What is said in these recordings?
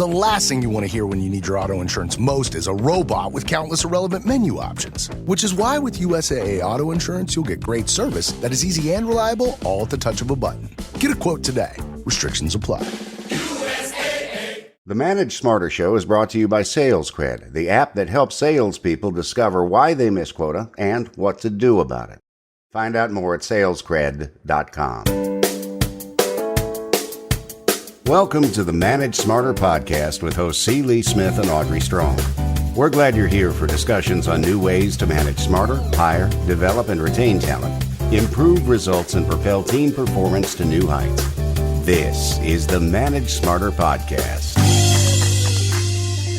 The last thing you want to hear when you need your auto insurance most is a robot with countless irrelevant menu options. Which is why with USAA Auto Insurance, you'll get great service that is easy and reliable, all at the touch of a button. Get a quote today. Restrictions apply. The Manage Smarter Show is brought to you by SalesCred, the app that helps salespeople discover why they miss quota and what to do about it. Find out more at salescred.com. Welcome to the Manage Smarter podcast with hosts C. Lee Smith and Audrey Strong. We're glad you're here for discussions on new ways to manage smarter, hire, develop, and retain talent, improve results, and propel team performance to new heights. This is the Manage Smarter podcast.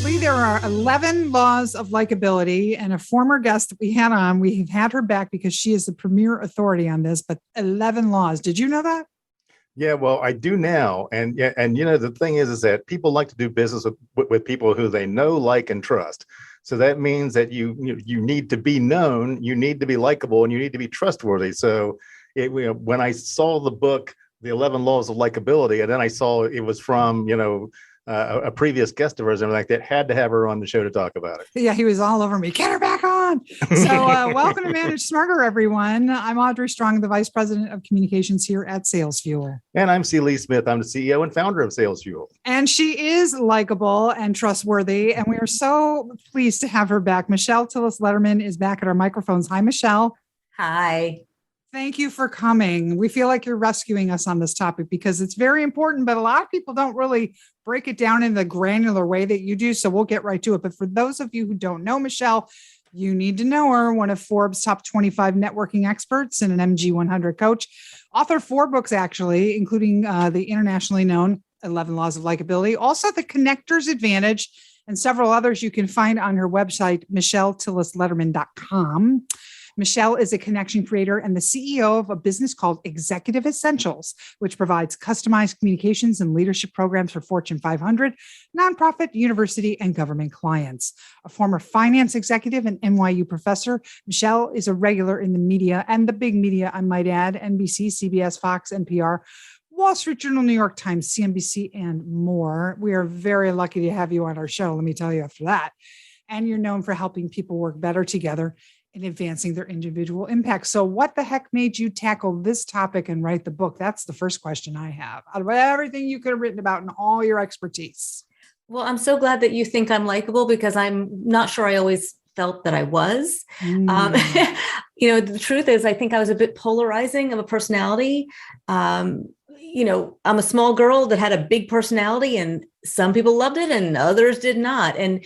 Lee, there are 11 laws of likability, and a former guest that we had on, we have had her back because she is the premier authority on this, but 11 laws. Did you know that? Yeah, well, I do now. And you know, the thing is that people like to do business with people who they know, like, and trust. So that means that you need to be known, you need to be likable, and you need to be trustworthy. So when I saw the book, The 11 Laws of Likability, and then I saw it was from, a previous guest of ours and like that, had to have her on the show to talk about it. Yeah, he was all over me. Get her back on. So welcome to Manage Smarter, everyone. I'm Audrey Strong, the Vice President of Communications here at Sales Fuel. And I'm C. Lee Smith. I'm the CEO and founder of Sales Fuel. And she is likable and trustworthy. And we are so pleased to have her back. Michelle Tillis Lederman is back at our microphones. Hi, Michelle. Hi. Thank you for coming. We feel like you're rescuing us on this topic because it's very important, but a lot of people don't really break it down in the granular way that you do. So we'll get right to it. But for those of you who don't know Michelle, you need to know her, one of Forbes' top 25 networking experts and an MG100 coach, author of 4 books, actually, including the internationally known 11 Laws of Likability, also The Connector's Advantage, and several others you can find on her website, michelletillislederman.com. Michelle is a connection creator and the CEO of a business called Executive Essentials, which provides customized communications and leadership programs for Fortune 500, nonprofit, university, and government clients. A former finance executive and NYU professor, Michelle is a regular in the media and the big media, I might add, NBC, CBS, Fox, NPR, Wall Street Journal, New York Times, CNBC, and more. We are very lucky to have you on our show, let me tell you after that. And you're known for helping people work better together in advancing their individual impact. So what the heck made you tackle this topic and write the book? That's the first question I have. Out of everything you could have written about and all your expertise. Well, I'm so glad that you think I'm likable because I'm not sure I always felt that I was. The truth is, I think I was a bit polarizing of a personality. I'm a small girl that had a big personality and some people loved it and others did not. And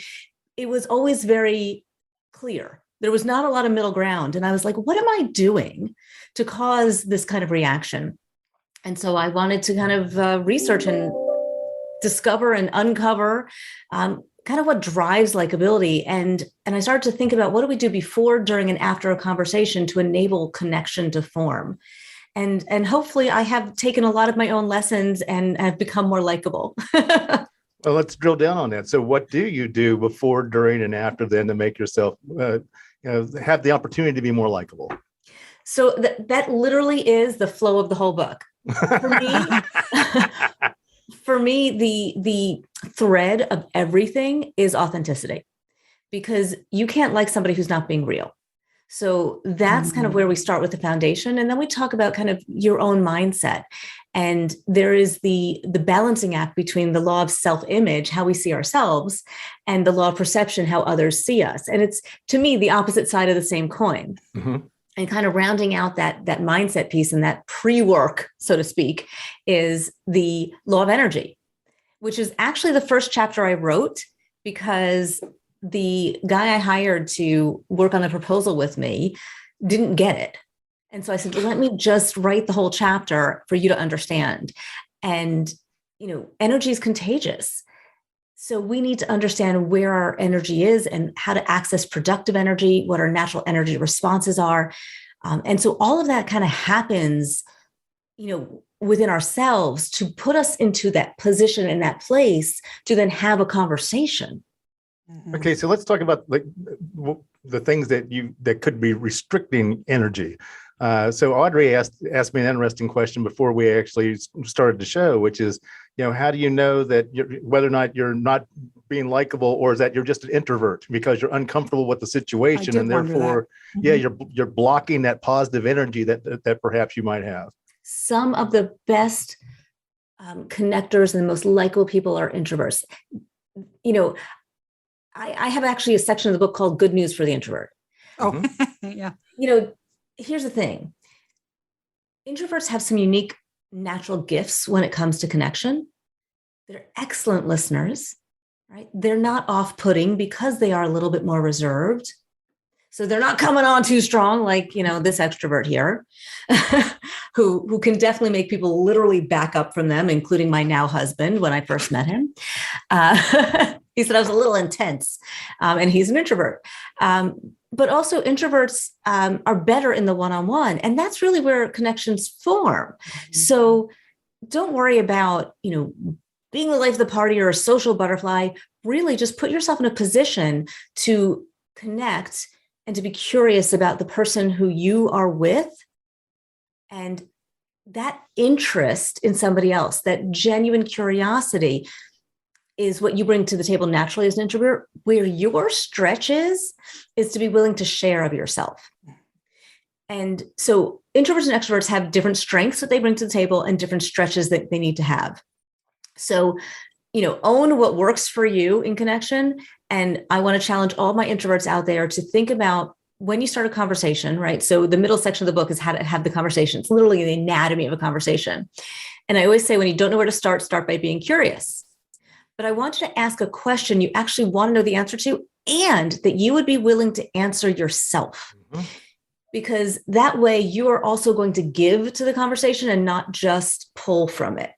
it was always very clear. There was not a lot of middle ground. And I was like, what am I doing to cause this kind of reaction? And so I wanted to kind of research and discover and uncover kind of what drives likability. And I started to think about what do we do before, during, and after a conversation to enable connection to form. And hopefully I have taken a lot of my own lessons and have become more likable. Well, let's drill down on that. So what do you do before, during, and after then to make yourself have the opportunity to be more likable? So that literally is the flow of the whole book. For me, the thread of everything is authenticity, because you can't like somebody who's not being real. So that's kind of where we start with the foundation. And then we talk about kind of your own mindset. And there is the balancing act between the law of self-image, how we see ourselves, and the law of perception, how others see us. And it's, to me, the opposite side of the same coin. Mm-hmm. And kind of rounding out that mindset piece and that pre-work, so to speak, is the law of energy, which is actually the first chapter I wrote because the guy I hired to work on the proposal with me didn't get it. And so I said, let me just write the whole chapter for you to understand. And, energy is contagious. So we need to understand where our energy is and how to access productive energy, what our natural energy responses are. And so all of that kind of happens, within ourselves to put us into that position in that place to then have a conversation. Okay, so let's talk about the things that could be restricting energy. So Audrey asked me an interesting question before we actually started the show, which is, how do you know that whether or not you're not being likable, or is that you're just an introvert because you're uncomfortable with the situation, and therefore, you're blocking that positive energy that perhaps you might have. Some of the best connectors and the most likable people are introverts. I have actually a section of the book called Good News for the Introvert. Oh, yeah. Here's the thing. Introverts have some unique natural gifts when it comes to connection. They're excellent listeners, right? They're not off-putting because they are a little bit more reserved. So they're not coming on too strong like, this extrovert here, who can definitely make people literally back up from them, including my now husband when I first met him. He said I was a little intense, and he's an introvert. But also introverts are better in the one-on-one, and that's really where connections form. Mm-hmm. So don't worry about, being the life of the party or a social butterfly. Really just put yourself in a position to connect and to be curious about the person who you are with, and that interest in somebody else, that genuine curiosity is what you bring to the table naturally as an introvert. Where your stretch is to be willing to share of yourself. And so introverts and extroverts have different strengths that they bring to the table and different stretches that they need to have. So, own what works for you in connection. And I want to challenge all my introverts out there to think about when you start a conversation, right? So the middle section of the book is how to have the conversation. It's literally the anatomy of a conversation. And I always say, when you don't know where to start by being curious. But I want you to ask a question you actually want to know the answer to, and that you would be willing to answer yourself. Mm-hmm. Because that way you are also going to give to the conversation and not just pull from it.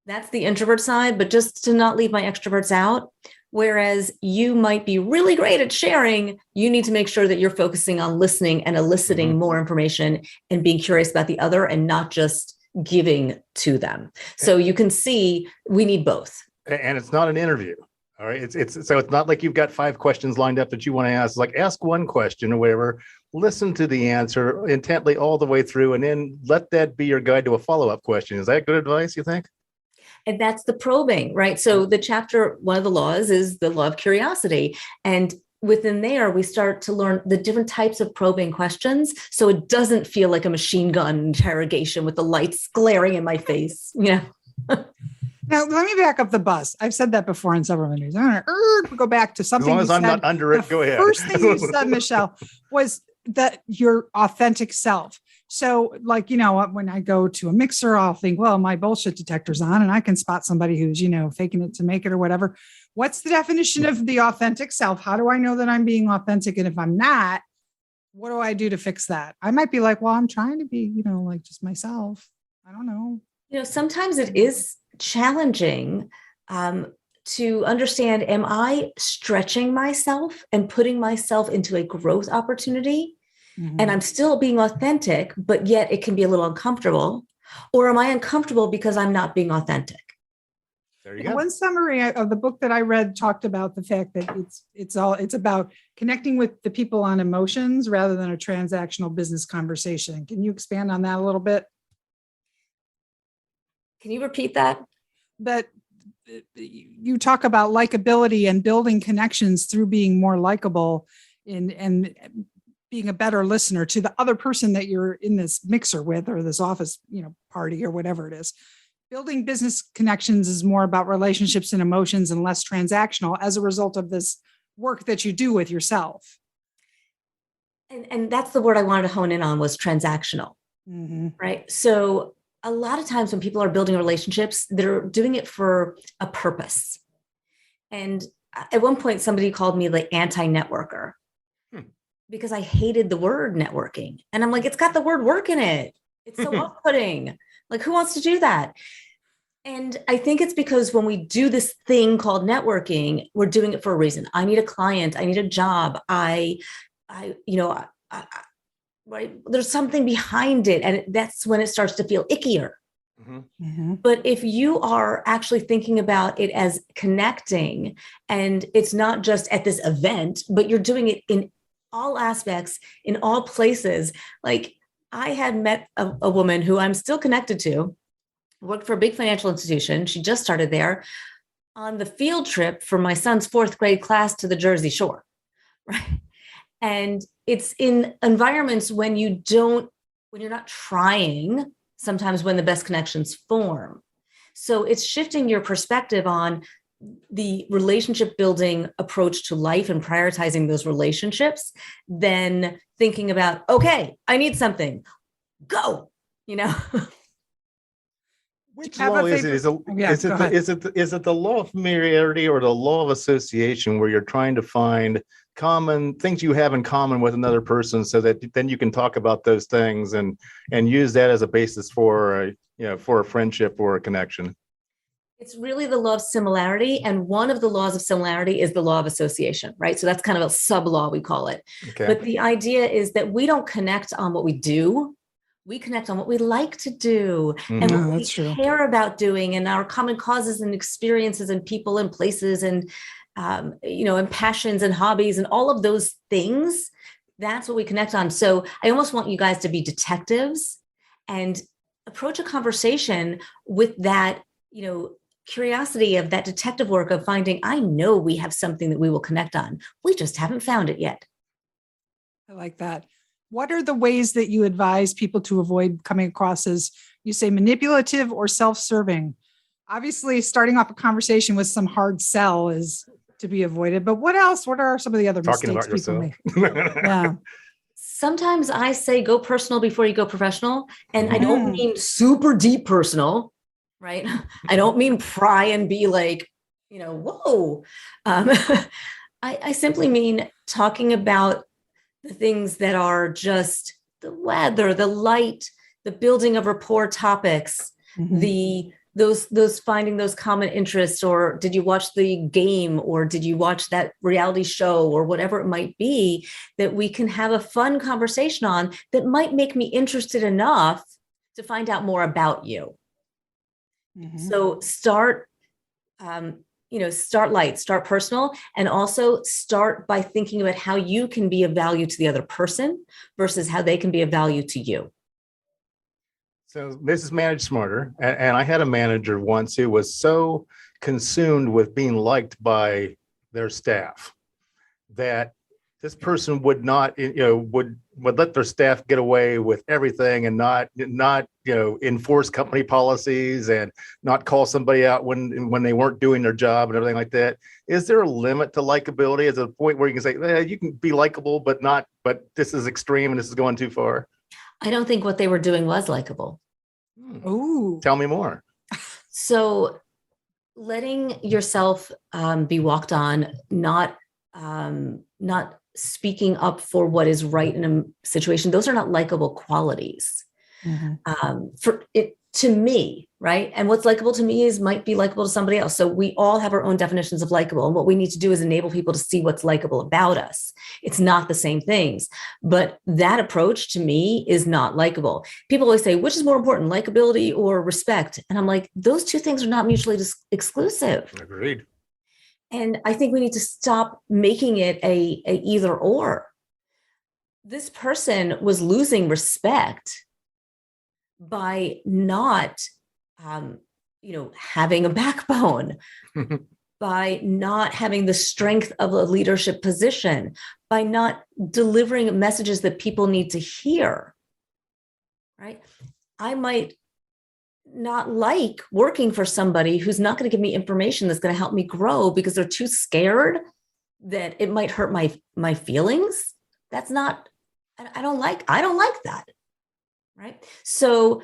That's the introvert side, but just to not leave my extroverts out. Whereas you might be really great at sharing, you need to make sure that you're focusing on listening and eliciting mm-hmm. more information and being curious about the other and not just giving to them. So you can see we need both. And it's not an interview. All right. So it's not like you've got 5 questions lined up that you want to ask. It's like, ask one question or whatever, listen to the answer intently all the way through, and then let that be your guide to a follow-up question. Is that good advice, you think? And that's the probing, right? So the chapter, one of the laws is the law of curiosity. And within there, we start to learn the different types of probing questions. So it doesn't feel like a machine gun interrogation with the lights glaring in my face. Now, let me back up the bus. I've said that before in several interviews. I'm going to go back to something. As long as I'm not under it, go ahead. The first thing you said, Michelle, was that your authentic self. So when I go to a mixer, I'll think, well, my bullshit detector's on and I can spot somebody who's, faking it to make it or whatever. What's the definition of the authentic self? How do I know that I'm being authentic? And if I'm not, what do I do to fix that? I might be like, well, I'm trying to be, just myself. I don't know. Sometimes it is challenging to understand, am I stretching myself and putting myself into a growth opportunity? Mm-hmm. And I'm still being authentic, but yet it can be a little uncomfortable. Or am I uncomfortable because I'm not being authentic? There you go. One summary of the book that I read talked about the fact that it's about connecting with the people on emotions rather than a transactional business conversation. Can you expand on that a little bit? Can you repeat that? That you talk about likability and building connections through being more likable and being a better listener to the other person that you're in this mixer with, or this office, party or whatever it is. Building business connections is more about relationships and emotions and less transactional as a result of this work that you do with yourself. And that's the word I wanted to hone in on, was transactional, mm-hmm. right? So a lot of times when people are building relationships, they're doing it for a purpose. And at one point, somebody called me the anti-networker because I hated the word networking. And I'm like, it's got the word work in it. It's so off-putting. Like, who wants to do that? And I think it's because when we do this thing called networking, we're doing it for a reason. I need a client. I need a job. Right? There's something behind it. And that's when it starts to feel ickier. Mm-hmm. Mm-hmm. But if you are actually thinking about it as connecting, and it's not just at this event, but you're doing it in all aspects, in all places. Like, I had met a woman who I'm still connected to, worked for a big financial institution. She just started there on the field trip for my son's 4th grade class to the Jersey Shore, right? And it's in environments when you're not trying, sometimes when the best connections form. So it's shifting your perspective on the relationship building approach to life and prioritizing those relationships, then thinking about, okay, I need something, go, Which law is it? Is it the law of familiarity or the law of association, where you're trying to find common things you have in common with another person, so that then you can talk about those things and use that as a basis for a friendship or a connection? It's really the law of similarity. And one of the laws of similarity is the law of association, right? So that's kind of a sub law, we call it. Okay. But the idea is that we don't connect on what we do. We connect on what we like to do and what we care about doing, and our common causes and experiences and people and places and, and passions and hobbies and all of those things. That's what we connect on. So I almost want you guys to be detectives and approach a conversation with that, curiosity of that detective work of finding, I know we have something that we will connect on. We just haven't found it yet. I like that. What are the ways that you advise people to avoid coming across as, you say, manipulative or self-serving? Obviously, starting off a conversation with some hard sell is to be avoided, but what else? What are some of the other Talking mistakes about people make? Yeah. Sometimes I say go personal before you go professional. And I don't mean super deep personal, right? I don't mean pry and be like, whoa. I simply mean talking about the things that are just the weather, the light, the building of rapport topics, those finding those common interests, or did you watch the game, or did you watch that reality show, or whatever it might be, that we can have a fun conversation on that might make me interested enough to find out more about you. So start light, start personal, and also start by thinking about how you can be of value to the other person versus how they can be of value to you. So this is Manage Smarter. And I had a manager once who was so consumed with being liked by their staff that this person would not, would let their staff get away with everything and not enforce company policies and not call somebody out when they weren't doing their job and everything like that. Is there a limit to likability? Is there a point where you can say, you can be likable, but this is extreme and this is going too far? I don't think what they were doing was likable. Ooh. Tell me more. So letting yourself be walked on, not speaking up for what is right in a situation, those are not likable qualities. For it, to me, right? And what's likable to me might be likable to somebody else. So we all have our own definitions of likable. And what we need to do is enable people to see what's likable about us. It's not the same things, but that approach to me is not likable. People always say, which is more important, likability or respect? And I'm like, those two things are not mutually exclusive. Agreed. And I think we need to stop making it a either or. This person was losing respect by not, having a backbone, by not having the strength of a leadership position, by not delivering messages that people need to hear, right? I might not like working for somebody who's not going to give me information that's going to help me grow because they're too scared that it might hurt my feelings. That's not, I don't like that. Right. So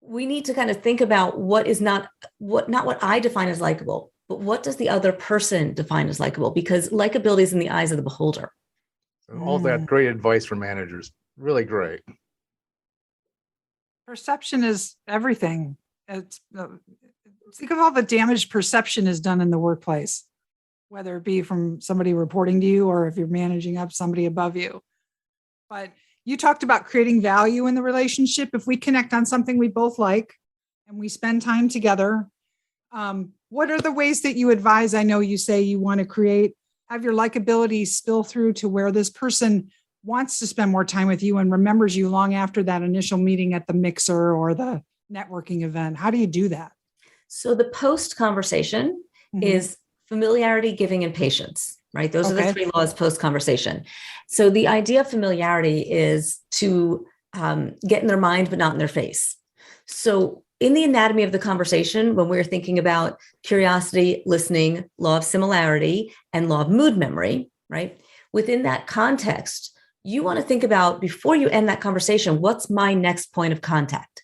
we need to kind of think about what is not what I define as likable, but what does the other person define as likable? Because likability is in the eyes of the beholder. All that great advice for managers. Really great. Perception is everything. Think of all the damage perception is done in the workplace, whether it be from somebody reporting to you or if you're managing up somebody above you. But you talked about creating value in the relationship. If we connect on something we both like and we spend time together, what are the ways that you advise? I know you say you want to have your likability spill through to where this person wants to spend more time with you and remembers you long after that initial meeting at the mixer or the networking event? How do you do that? So the post conversation is familiarity, giving, and patience, right? Those are the 3 laws post conversation. So the idea of familiarity is to get in their mind, but not in their face. So in the anatomy of the conversation, when we're thinking about curiosity, listening, law of similarity, and law of mood memory, right? Within that context, you want to think about, before you end that conversation, what's my next point of contact?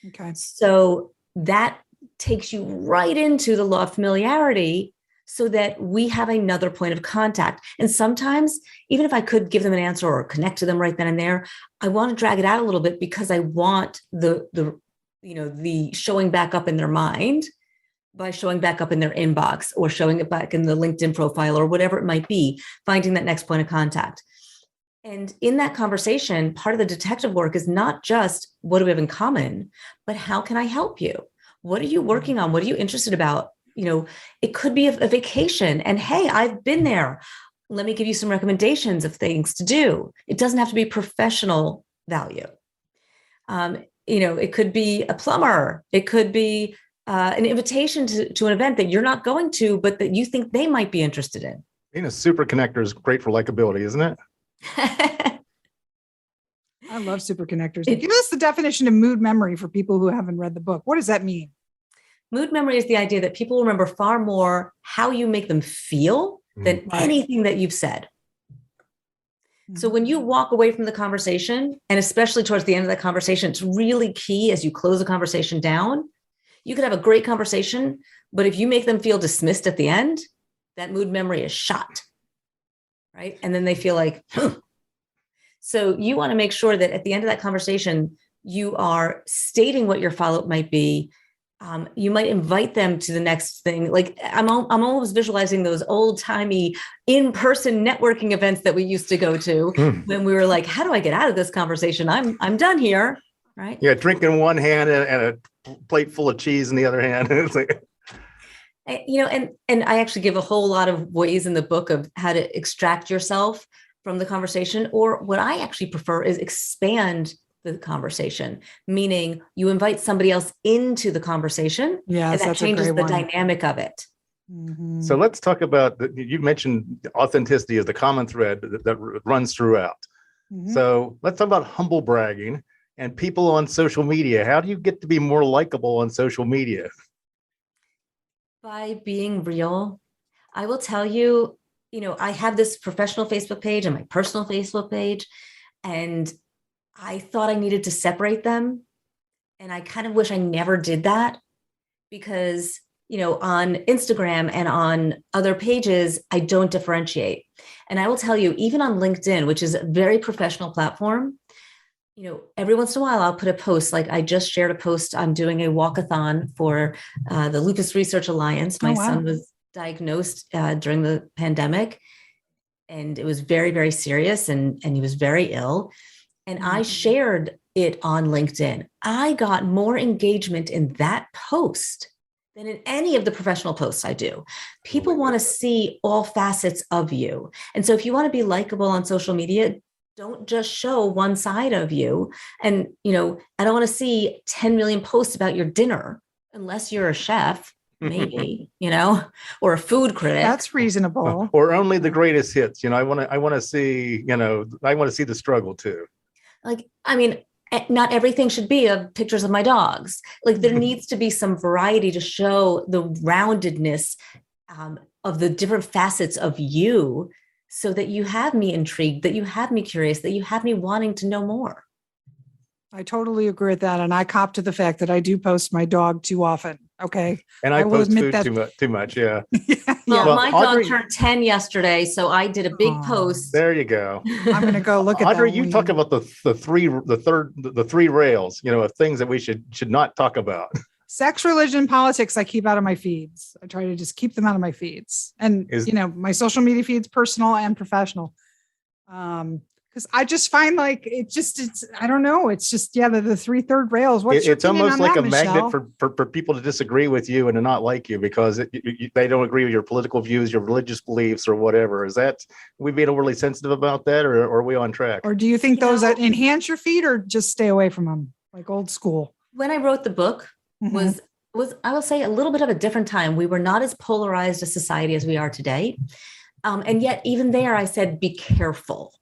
Okay. So that takes you right into the law of familiarity so that we have another point of contact. And sometimes, even if I could give them an answer or connect to them right then and there, I want to drag it out a little bit because I want the showing back up in their mind by showing back up in their inbox or showing it back in the LinkedIn profile or whatever it might be, finding that next point of contact. And in that conversation, part of the detective work is not just what do we have in common, but how can I help you? What are you working on? What are you interested about? It could be a vacation and, hey, I've been there. Let me give you some recommendations of things to do. It doesn't have to be professional value. It could be a plumber. It could be an invitation to an event that you're not going to, but that you think they might be interested in. Being a super connector is great for likability, isn't it? I love super connectors. Give us the definition of mood memory for people who haven't read the book. What does that mean? Mood memory is the idea that people remember far more how you make them feel than anything that you've said. So when you walk away from the conversation, and especially towards the end of that conversation, it's really key as you close the conversation down. You could have a great conversation, but if you make them feel dismissed at the end, that mood memory is shot, right? And then they feel like, So you want to make sure that at the end of that conversation, you are stating what your follow-up might be. You might invite them to the next thing. Like I'm always visualizing those old-timey in-person networking events that we used to go to when we were like, how do I get out of this conversation? I'm done here, right? Yeah, drink in one hand and a plate full of cheese in the other hand. It's like, and I actually give a whole lot of ways in the book of how to extract yourself from the conversation, or what I actually prefer is expand the conversation, meaning you invite somebody else into the conversation, and that changes the dynamic of it. Mm-hmm. So let's talk about, you mentioned authenticity as the common thread that runs throughout. Mm-hmm. So let's talk about humble bragging and people on social media. How do you get to be more likable on social media? By being real. I will tell you, I have this professional Facebook page and my personal Facebook page, and I thought I needed to separate them. And I kind of wish I never did that because, on Instagram and on other pages, I don't differentiate. And I will tell you, even on LinkedIn, which is a very professional platform, every once in a while I'll put a post, like I just shared a post. I'm doing a walkathon for the Lupus Research Alliance. My son was diagnosed during the pandemic, and it was very, very serious, and he was very ill. And I shared it on LinkedIn. I got more engagement in that post than in any of the professional posts I do. People want to see all facets of you. And so if you want to be likable on social media, don't just show one side of you. And, I don't want to see 10 million posts about your dinner, unless you're a chef, maybe, or a food critic. That's reasonable. Or only the greatest hits. I want to see, I want to see the struggle too. Not everything should be of pictures of my dogs. Like there needs to be some variety to show the roundedness of the different facets of you, so that you have me intrigued, that you have me curious, that you have me wanting to know more. I totally agree with that. And I cop to the fact that I do post my dog too often. Okay. And I post food too much. Yeah. Well, my dog turned 10 yesterday, so I did a big post. There you go. I'm going to go look at Audrey, that. you talk about the three rails, of things that we should not talk about. Sex, religion, politics, I keep out of my feeds. I try to just keep them out of my feeds. And, my social media feeds, personal and professional. Because I just find like, it's I don't know. It's just, the three third rails. It's almost like a magnet for people to disagree with you and to not like you because they don't agree with your political views, your religious beliefs or whatever. Is that, we being overly sensitive about that, or are we on track? Or do you think those that enhance your feed, or just stay away from them like old school? When I wrote the book was I will say a little bit of a different time. We were not as polarized a society as we are today. And yet even there, I said, be careful.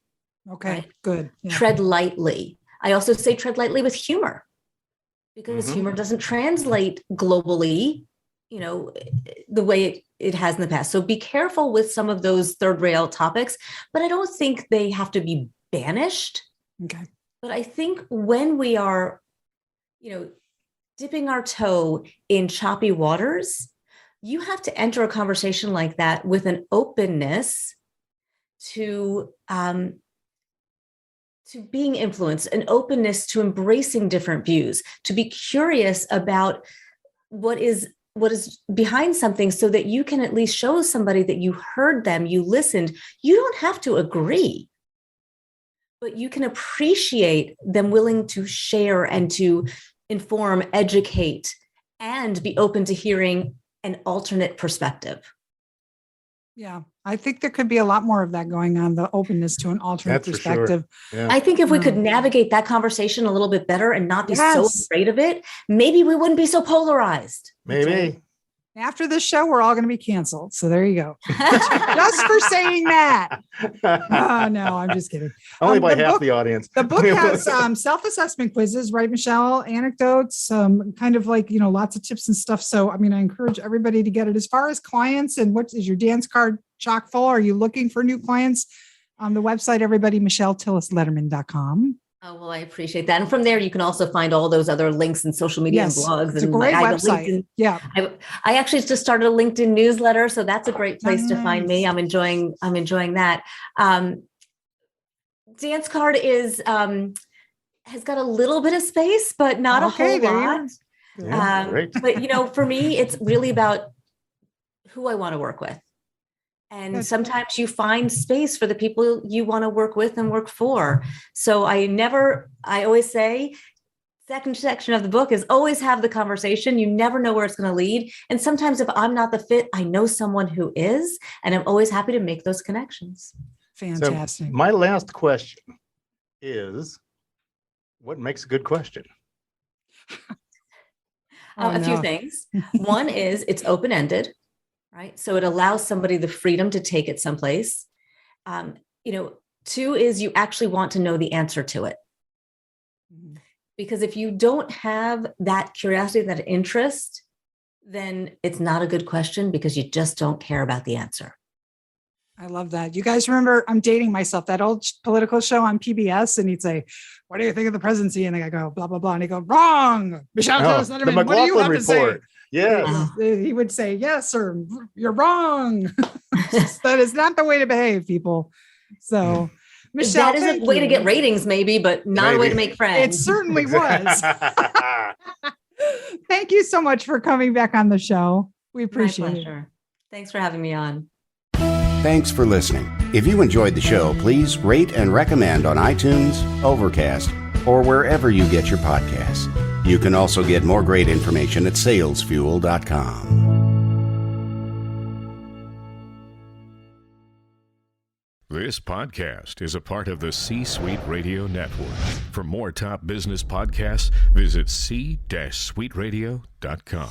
Okay, right? good. Yeah. Tread lightly. I also say tread lightly with humor, because humor doesn't translate globally, the way it has in the past. So be careful with some of those third rail topics, but I don't think they have to be banished. Okay. But I think when we are, dipping our toe in choppy waters, you have to enter a conversation like that with an openness to being influenced, an openness to embracing different views, to be curious about what is behind something, so that you can at least show somebody that you heard them, you listened. You don't have to agree, but you can appreciate them willing to share and to inform, educate, and be open to hearing an alternate perspective. Yeah, I think there could be a lot more of that going on, the openness to an alternate That's for sure. perspective. Yeah. I think if we could navigate that conversation a little bit better and not be so afraid of it, maybe we wouldn't be so polarized. Maybe. Okay. After this show, we're all going to be canceled. So there you go. Just for saying that. Oh, no, I'm just kidding. Only by half the audience. The book has self-assessment quizzes, right, Michelle? Anecdotes, kind of like, lots of tips and stuff. So, I encourage everybody to get it. As far as clients and what is your dance card chock full? Are you looking for new clients? On the website, everybody, TillisLederman.com. Oh, well, I appreciate that. And from there, you can also find all those other links and social media and blogs. It's a great website. Yeah. I actually just started a LinkedIn newsletter, so that's a great place to find me. I'm enjoying that. Dance card has got a little bit of space, but not a whole lot. Yeah, but for me, it's really about who I want to work with. And sometimes you find space for the people you want to work with and work for. So I always say, second section of the book is always have the conversation. You never know where it's going to lead. And sometimes if I'm not the fit, I know someone who is, and I'm always happy to make those connections. Fantastic. So my last question is, what makes a good question? A few things. One is it's open-ended. Right. So it allows somebody the freedom to take it someplace. Two is you actually want to know the answer to it. Because if you don't have that curiosity, that interest, then it's not a good question, because you just don't care about the answer. I love that. You guys remember, I'm dating myself, that old political show on PBS, and he'd say, "What do you think of the presidency?" And I go, blah, blah, blah. And he'd go, "Wrong. Michelle Tillis Lederman, what do you have to say?" Yes. He would say, "Yes, sir, you're wrong." That is not the way to behave, people. So, Michelle, that is a way to get ratings, maybe, but not a way to make friends. It certainly was. Thank you so much for coming back on the show. We appreciate it. Thanks for having me on. Thanks for listening. If you enjoyed the show, please rate and recommend on iTunes, Overcast, or wherever you get your podcasts. You can also get more great information at salesfuel.com. This podcast is a part of the C-Suite Radio Network. For more top business podcasts, visit c-suiteradio.com.